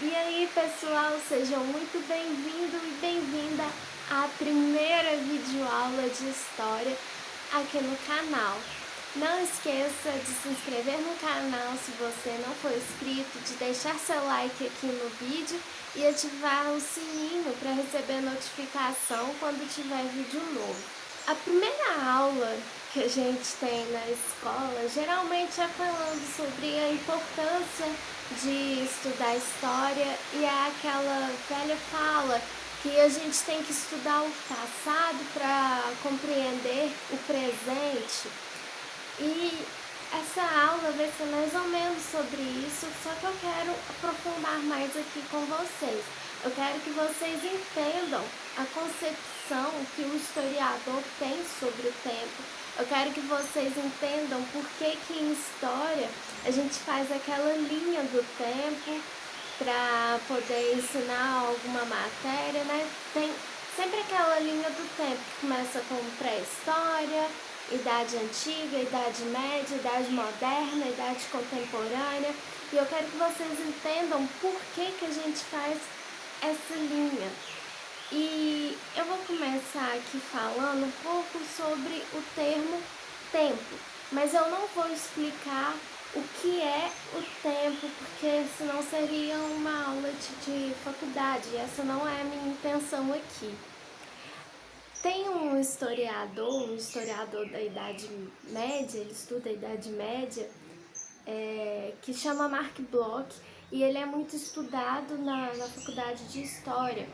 E aí, pessoal, sejam muito bem-vindos e bem-vinda à primeira videoaula de história aqui no canal. Não esqueça de se inscrever no canal se você não for inscrito, de deixar seu like aqui no vídeo e ativar o sininho para receber notificação quando tiver vídeo novo. A primeira aula que a gente tem na escola geralmente é falando sobre a importância de estudar história e é aquela velha fala que a gente tem que estudar o passado para compreender o presente. E essa aula vai ser mais ou menos sobre isso, só que eu quero aprofundar mais aqui com vocês. Eu quero que vocês entendam a concepção que o historiador tem sobre o tempo. Eu quero que vocês entendam por que em história a gente faz aquela linha do tempo para poder ensinar alguma matéria, né? Tem sempre aquela linha do tempo que começa com pré-história, idade antiga, idade média, idade moderna, idade contemporânea. E eu quero que vocês entendam por que a gente faz essa linha. E eu vou começar aqui falando um pouco sobre o termo tempo, mas eu não vou explicar o que é o tempo, porque senão seria uma aula de faculdade, e essa não é a minha intenção aqui. Tem um historiador da Idade Média, ele estuda a Idade Média, que chama Mark Bloch, e ele é muito estudado na faculdade de História.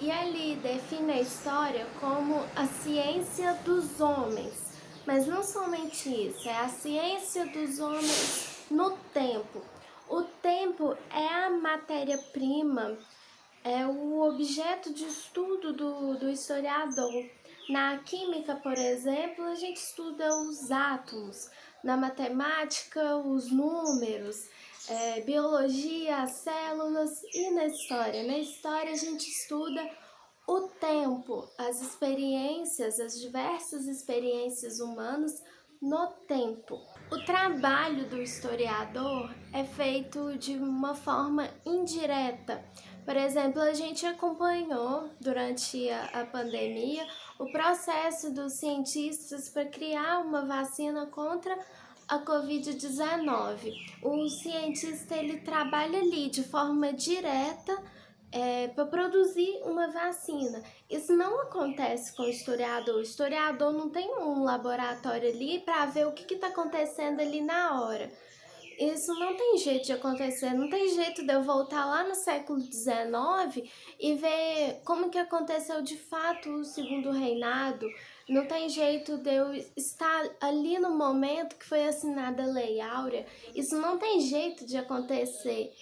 E ali define a história como a ciência dos homens, mas não somente isso, é a ciência dos homens no tempo. O tempo é a matéria-prima, é o objeto de estudo do historiador. Na química, por exemplo, a gente estuda os átomos, na matemática, os números, biologia, as células, e na história? Na história a gente estuda o tempo, as experiências, as diversas experiências humanas no tempo. O trabalho do historiador é feito de uma forma indireta. Por exemplo, a gente acompanhou durante a pandemia o processo dos cientistas para criar uma vacina contra a Covid-19. O cientista ele trabalha ali de forma direta para produzir uma vacina. Isso não acontece com o historiador. O historiador não tem um laboratório ali para ver o que está acontecendo ali na hora. Isso não tem jeito de acontecer, não tem jeito de eu voltar lá no século XIX e ver como que aconteceu de fato o segundo reinado. Não tem jeito de eu estar ali no momento que foi assinada a Lei Áurea. Isso não tem jeito de acontecer.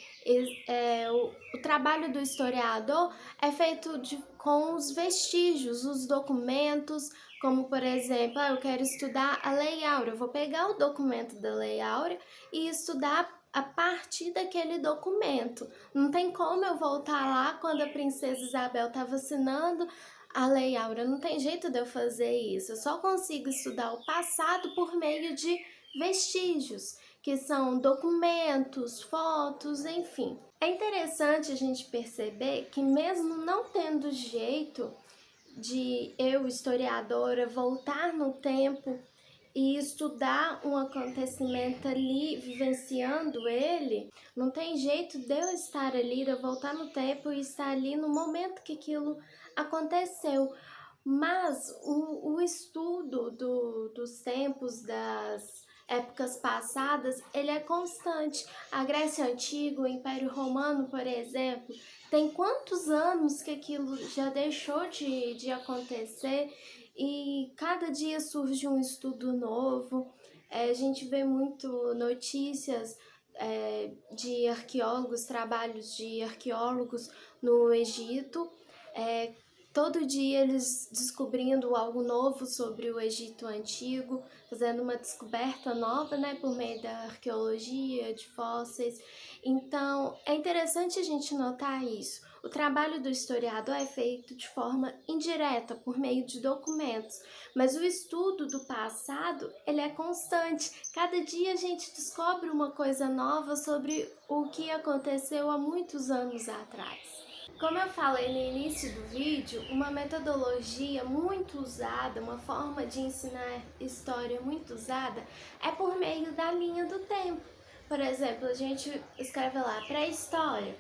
O trabalho do historiador é feito com os vestígios, os documentos, como por exemplo, eu quero estudar a Lei Áurea, eu vou pegar o documento da Lei Áurea e estudar a partir daquele documento. Não tem como eu voltar lá quando a princesa Isabel estava assinando a Lei Áurea, não tem jeito de eu fazer isso. Eu só consigo estudar o passado por meio de vestígios, que são documentos, fotos, enfim. É interessante a gente perceber que mesmo não tendo jeito de eu, historiadora, voltar no tempo e estudar um acontecimento ali, vivenciando ele, não tem jeito de eu estar ali, de eu voltar no tempo e estar ali no momento que aquilo aconteceu. Mas o estudo dos tempos, das épocas passadas, ele é constante. A Grécia Antiga, o Império Romano, por exemplo, tem quantos anos que aquilo já deixou de acontecer e cada dia surge um estudo novo. A gente vê muito notícias de arqueólogos, trabalhos de arqueólogos no Egito, todo dia eles descobrindo algo novo sobre o Egito Antigo, fazendo uma descoberta nova, né, por meio da arqueologia, de fósseis. Então, é interessante a gente notar isso. O trabalho do historiador é feito de forma indireta, por meio de documentos, mas o estudo do passado, ele é constante. Cada dia a gente descobre uma coisa nova sobre o que aconteceu há muitos anos atrás. Como eu falei no início do vídeo, uma metodologia muito usada, uma forma de ensinar história muito usada, é por meio da linha do tempo. Por exemplo, a gente escreve lá pré-história,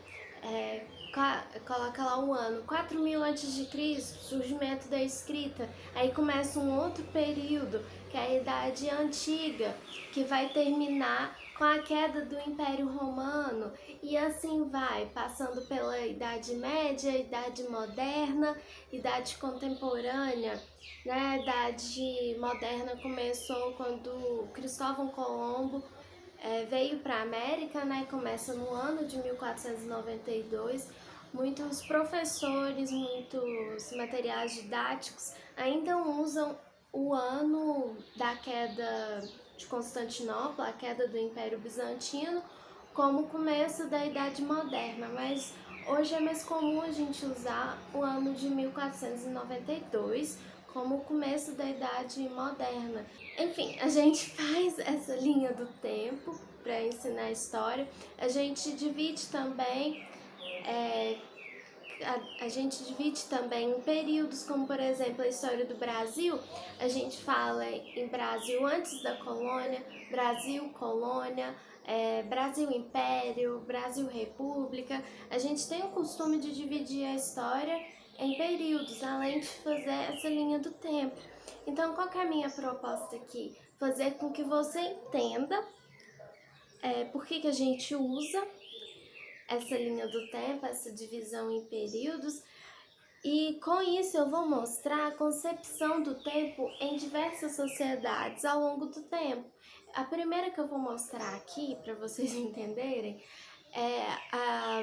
coloca lá o ano 4000 a.C., surgimento da escrita, aí começa um outro período, que é a Idade Antiga, que vai terminar com a queda do Império Romano, e assim vai, passando pela Idade Média, Idade Moderna, Idade Contemporânea. Né? A Idade Moderna começou quando Cristóvão Colombo veio para a América, né? Começa no ano de 1492. Muitos professores, muitos materiais didáticos ainda usam o ano da queda de Constantinopla, a queda do Império Bizantino, como começo da Idade Moderna, mas hoje é mais comum a gente usar o ano de 1492 como o começo da Idade Moderna. Enfim, a gente faz essa linha do tempo para ensinar história. A gente divide também a gente divide também em períodos, como por exemplo a história do Brasil. A gente fala em Brasil antes da colônia, Brasil colônia, Brasil Império, Brasil República. A gente tem o costume de dividir a história em períodos, além de fazer essa linha do tempo. Então, qual que é a minha proposta aqui? Fazer com que você entenda por que a gente usa essa linha do tempo, essa divisão em períodos, e com isso eu vou mostrar a concepção do tempo em diversas sociedades ao longo do tempo. A primeira que eu vou mostrar aqui, para vocês entenderem, é a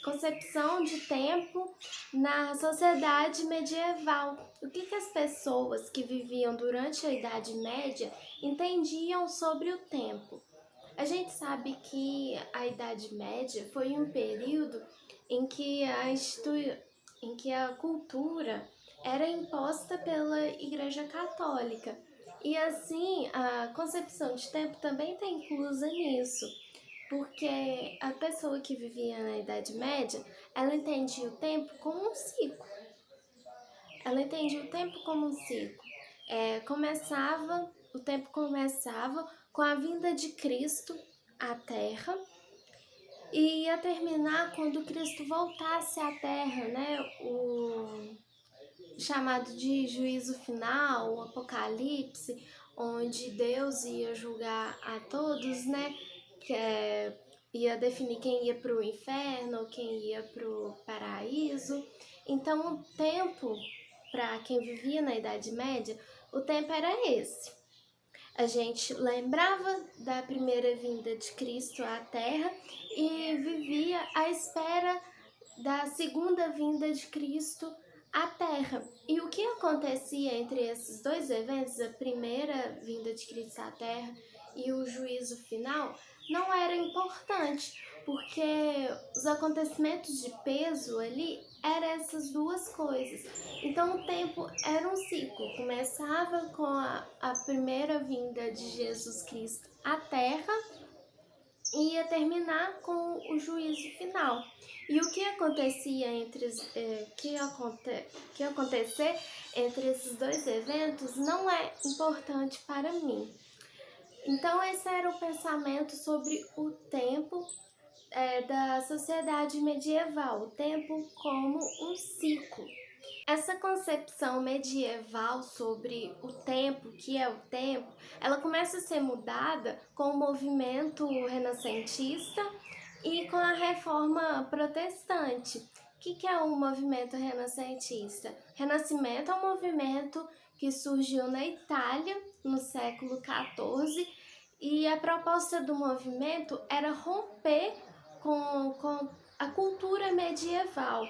concepção de tempo na sociedade medieval. O que as pessoas que viviam durante a Idade Média entendiam sobre o tempo? A gente sabe que a Idade Média foi um período em que a cultura era imposta pela Igreja Católica. E assim, a concepção de tempo também está inclusa nisso, porque a pessoa que vivia na Idade Média, ela entendia o tempo como um ciclo. Ela entendia o tempo como um ciclo. O tempo começava com a vinda de Cristo à Terra e ia terminar quando Cristo voltasse à Terra, né? O chamado de juízo final, o Apocalipse, onde Deus ia julgar a todos, né? Ia definir quem ia para o inferno ou quem ia para o paraíso. Então, o tempo, para quem vivia na Idade Média, o tempo era esse. A gente lembrava da primeira vinda de Cristo à Terra e vivia à espera da segunda vinda de Cristo à Terra. E o que acontecia entre esses dois eventos, a primeira vinda de Cristo à Terra e o juízo final, não era importante, porque os acontecimentos de peso ali eram essas duas coisas. Então o tempo era um ciclo, começava com a primeira vinda de Jesus Cristo à Terra e ia terminar com o juízo final. E o que acontecia que acontecer entre esses dois eventos não é importante para mim. Então esse era o pensamento sobre o tempo da sociedade medieval, o tempo como um ciclo. Essa concepção medieval sobre o tempo, que é o tempo, ela começa a ser mudada com o movimento renascentista e com a reforma protestante. O que é o movimento renascentista? Renascimento é um movimento que surgiu na Itália no século XIV e a proposta do movimento era romper com a cultura medieval.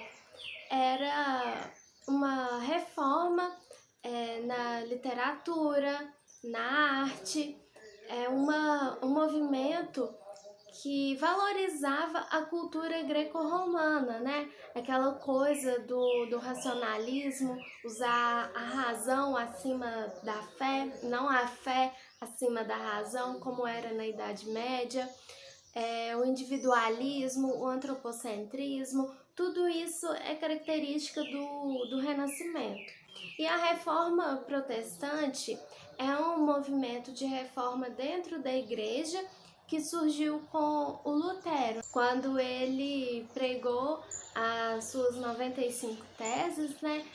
Era uma reforma na literatura, na arte, um movimento que valorizava a cultura greco-romana, né? Aquela coisa do racionalismo, usar a razão acima da fé, não a fé acima da razão, como era na Idade Média, o individualismo, o antropocentrismo, tudo isso é característica do Renascimento. E a Reforma Protestante é um movimento de reforma dentro da Igreja que surgiu com o Lutero, quando ele pregou as suas 95 teses, né?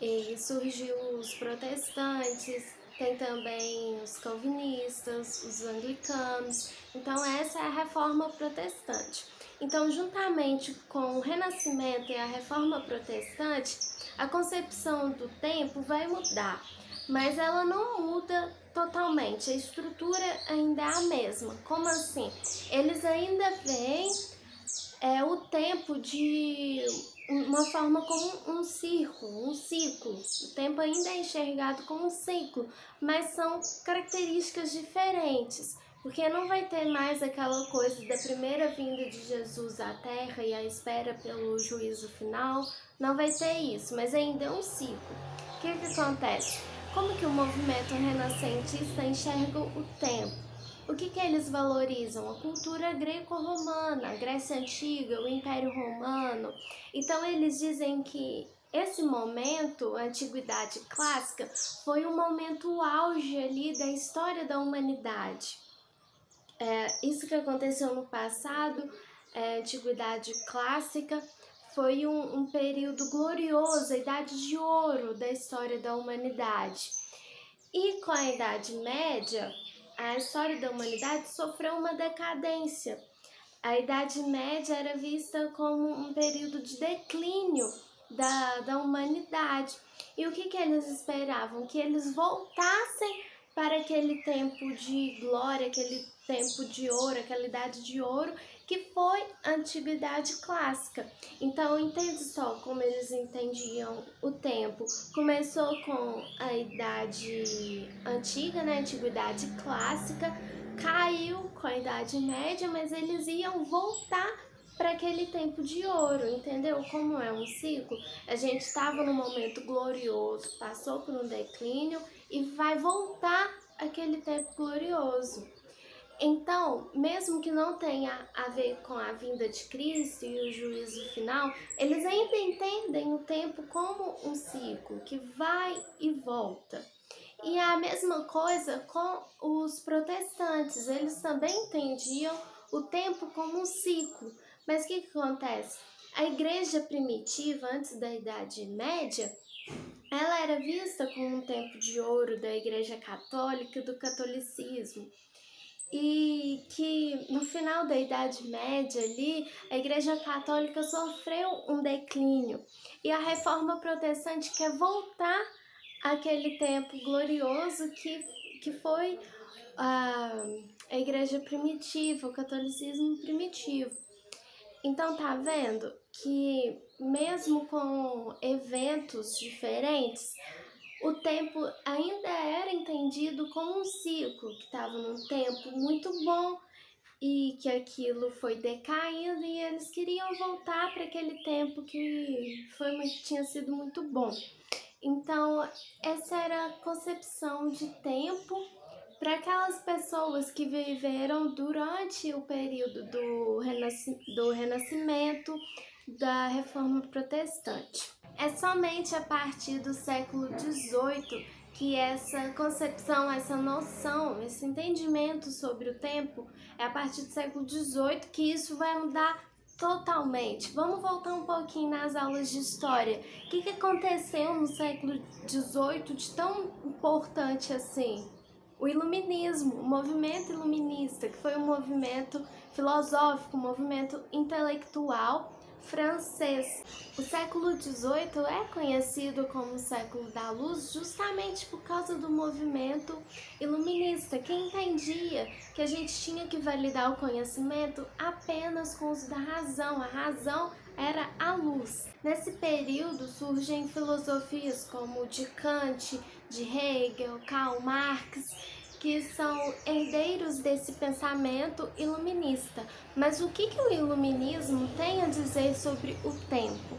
E surgiu os protestantes, tem também os calvinistas, os anglicanos. Então essa é a Reforma Protestante. Então, juntamente com o Renascimento e a Reforma Protestante, a concepção do tempo vai mudar, mas ela não muda totalmente, a estrutura ainda é a mesma. Como assim? Eles ainda veem o tempo de uma forma como um ciclo. O tempo ainda é enxergado como um ciclo, mas são características diferentes, porque não vai ter mais aquela coisa da primeira vinda de Jesus à Terra e a espera pelo juízo final, não vai ter isso, mas ainda é um ciclo. O que acontece? Como que o movimento renascentista enxerga o tempo? O que eles valorizam? A cultura greco-romana, a Grécia Antiga, o Império Romano. Então eles dizem que esse momento, a Antiguidade Clássica, foi um momento auge ali da história da humanidade. Isso que aconteceu no passado, a Antiguidade Clássica, foi um período glorioso, a Idade de Ouro da história da humanidade. E com a Idade Média, a história da humanidade sofreu uma decadência. A Idade Média era vista como um período de declínio da humanidade. E o que eles esperavam? Que eles voltassem para aquele tempo de glória, aquele tempo de ouro, aquela idade de ouro, que foi a Antiguidade Clássica. Então, entende só como eles entendiam o tempo. Começou com a Idade Antiga, né, Antiguidade Clássica, caiu com a Idade Média, mas eles iam voltar para aquele tempo de ouro, entendeu? Como é um ciclo, a gente estava num momento glorioso, passou por um declínio e vai voltar aquele tempo glorioso. Então, mesmo que não tenha a ver com a vinda de Cristo e o juízo final, eles ainda entendem o tempo como um ciclo que vai e volta. E a mesma coisa com os protestantes, eles também entendiam o tempo como um ciclo. Mas o que acontece? A igreja primitiva, antes da Idade Média, ela era vista como um tempo de ouro da igreja católica, do catolicismo. E que no final da Idade Média ali, a Igreja Católica sofreu um declínio. E a Reforma Protestante quer voltar àquele tempo glorioso que foi a Igreja primitiva, o catolicismo primitivo. Então tá vendo que mesmo com eventos diferentes, o tempo ainda era entendido como um ciclo, que estava num tempo muito bom e que aquilo foi decaindo e eles queriam voltar para aquele tempo que tinha sido muito bom. Então, essa era a concepção de tempo para aquelas pessoas que viveram durante o período do Renascimento, da Reforma Protestante. É somente a partir do século XVIII que essa concepção, essa noção, esse entendimento sobre o tempo, é a partir do século XVIII que isso vai mudar totalmente. Vamos voltar um pouquinho nas aulas de história. O que aconteceu no século XVIII de tão importante assim? O iluminismo, o movimento iluminista, que foi um movimento filosófico, um movimento intelectual francês. O século XVIII é conhecido como o século da luz justamente por causa do movimento iluminista, que entendia que a gente tinha que validar o conhecimento apenas com o uso da razão. A razão era a luz. Nesse período surgem filosofias como de Kant, de Hegel, Karl Marx, que são herdeiros desse pensamento iluminista. Mas o que o iluminismo tem a dizer sobre o tempo?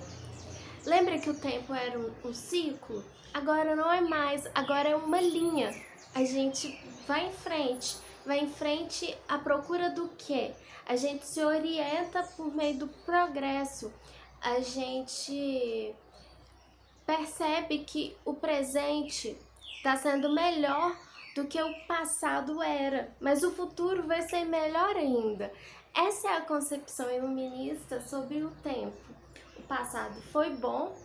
Lembra que o tempo era um ciclo? Agora não é mais, agora é uma linha. A gente vai em frente à procura do quê? A gente se orienta por meio do progresso. A gente percebe que o presente está sendo melhor do que o passado era, mas o futuro vai ser melhor ainda. Essa é a concepção iluminista sobre o tempo. O passado foi bom,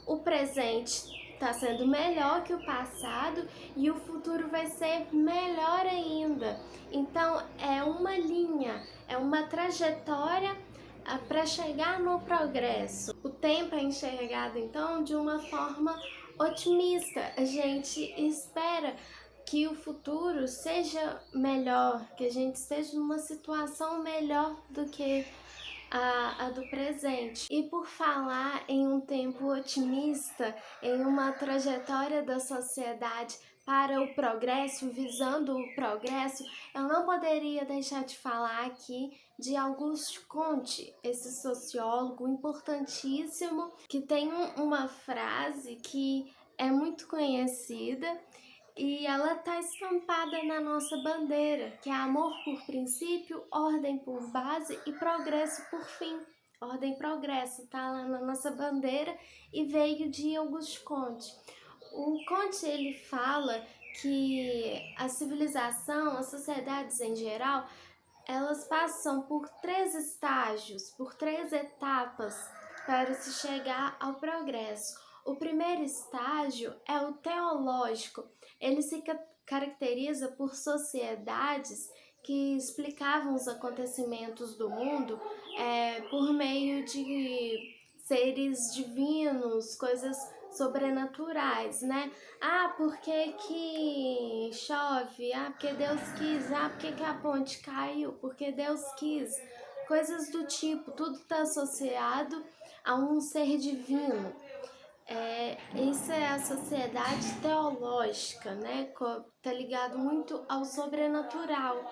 o presente está sendo melhor que o passado e o futuro vai ser melhor ainda. Então é uma linha, é uma trajetória para chegar no progresso. O tempo é enxergado então de uma forma otimista. A gente espera que o futuro seja melhor, que a gente esteja numa situação melhor do que a do presente. E por falar em um tempo otimista, em uma trajetória da sociedade para o progresso, visando o progresso, eu não poderia deixar de falar aqui de Auguste Comte, esse sociólogo importantíssimo, que tem uma frase que é muito conhecida e ela está estampada na nossa bandeira, que é amor por princípio, ordem por base e progresso por fim. Ordem e progresso, tá lá na nossa bandeira e veio de Auguste Comte. O Comte, ele fala que a civilização, as sociedades em geral, elas passam por 3 estágios, por 3 etapas para se chegar ao progresso. O primeiro estágio é o teológico. Ele se caracteriza por sociedades que explicavam os acontecimentos do mundo por meio de seres divinos, coisas sobrenaturais, né? Ah, por que chove? Ah, porque Deus quis. Ah, por que a ponte caiu? Porque Deus quis. Coisas do tipo, tudo está associado a um ser divino. Isso é a sociedade teológica, né? Tá ligado muito ao sobrenatural.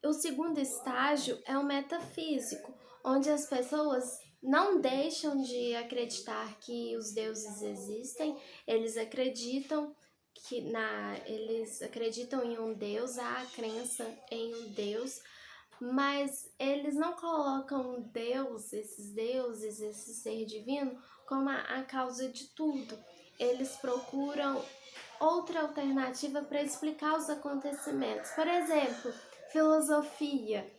O segundo estágio é o metafísico, onde as pessoas não deixam de acreditar que os deuses existem, eles acreditam eles acreditam em um Deus, há a crença em um Deus, mas eles não colocam Deus, esse ser divino, como a causa de tudo. Eles procuram outra alternativa para explicar os acontecimentos. Por exemplo, filosofia,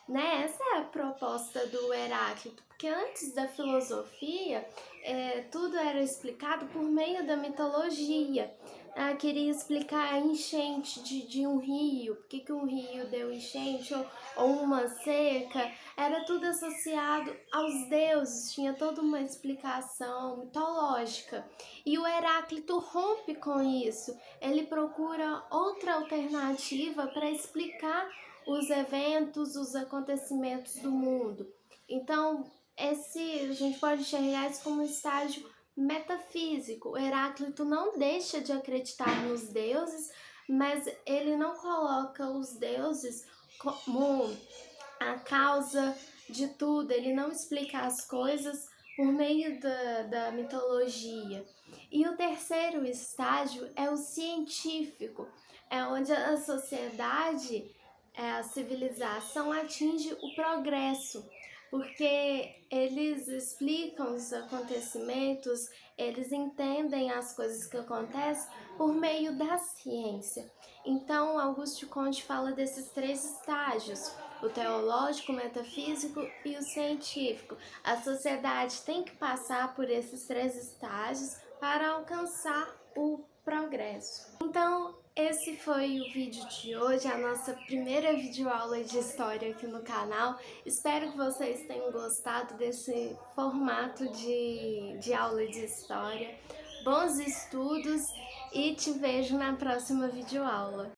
né? Essa é a proposta do Heráclito, porque antes da filosofia, tudo era explicado por meio da mitologia. Queria explicar a enchente de um rio, por que um rio deu enchente ou uma seca, era tudo associado aos deuses, tinha toda uma explicação mitológica. E o Heráclito rompe com isso, ele procura outra alternativa para explicar os eventos, os acontecimentos do mundo. Então, a gente pode enxergar isso como um estágio metafísico. O Heráclito não deixa de acreditar nos deuses, mas ele não coloca os deuses como a causa de tudo, ele não explica as coisas por meio da mitologia. E o terceiro estágio é o científico, é onde a sociedade, a civilização atinge o progresso, porque eles explicam os acontecimentos, eles entendem as coisas que acontecem por meio da ciência. Então, Auguste Comte fala desses 3 estágios: o teológico, o metafísico e o científico. A sociedade tem que passar por esses 3 estágios para alcançar o progresso. Então, esse foi o vídeo de hoje, a nossa primeira videoaula de história aqui no canal. Espero que vocês tenham gostado desse formato de aula de história. Bons estudos e te vejo na próxima videoaula.